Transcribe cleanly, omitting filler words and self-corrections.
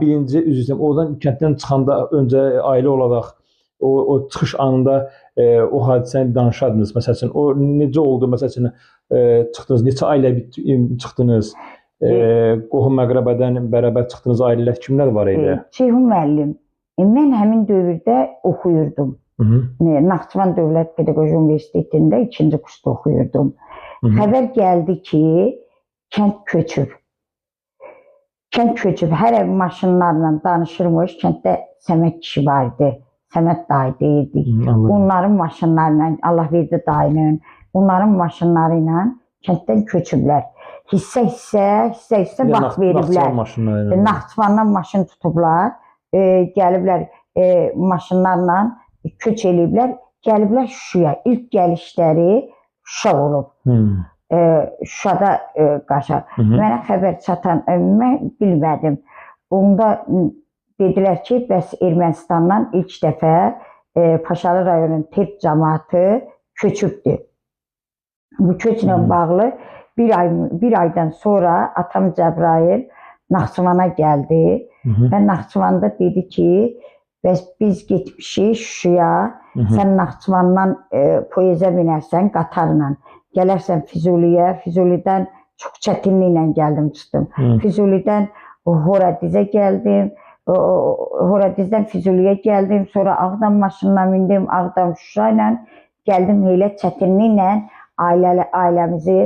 birinci üzrəm, oradan kənddən çıxanda öncə ailə olaraq o çıxış anında o hadisəni danışardınız. Məsəl üçün, o necə oldu? Məsəl üçün, çıxdınız, neçə ailə çıxdınız? Qohum məqrəbədən bərabər çıxdınız, ailələr kimlər var idi? Ceyhun müəllim, mən həmin dövrdə oxuyurdum. Naxçıvan Dövlət Pedaqoji Universitetində 2-ci kursda oxuyurdum. Xəbər gəldi ki, kənd köçüb. Kənd köçüb, hər ev maşınlarla danışırmış, kənddə Səməd kişi vardı. Səməd dayı deyirdik. Onların maşınlarla, Allah verdi dayının, onların maşınları ilə kənddən köçüblər. Hissə vaxt veriblər. Naxçıvandan maşın tutublar, gəliblər maşınlarla köç eləyiblər, gəliblər Şuşaya. İlk gəlişləri Şuşa olub. Şuşada qaşa. Mənə xəbər çatan, mən bilmədim. Onda dedilər ki, bəs Ermənistandan ilk dəfə Paşalı rayonun Terp cəmaatı köçübdür. Bu köçlə bağlı bir aydan sonra atam Cəbrayil Naxçıvana gəldi və Naxçıvanda dedi ki, bəs biz getmişik Şuşaya, sən Naxçıvandan poyezə binərsən qatarla, gələrsən Füzuliyə, Füzulidən çox çətinliklə gəldim çıxdım. Füzulidən Horadizə gəldim, Horadizdən Füzuliyə gəldim, sonra Ağdam maşınına mindim, Ağdam Şuşa ilə gəldim, elə çətinliklə ailəmizi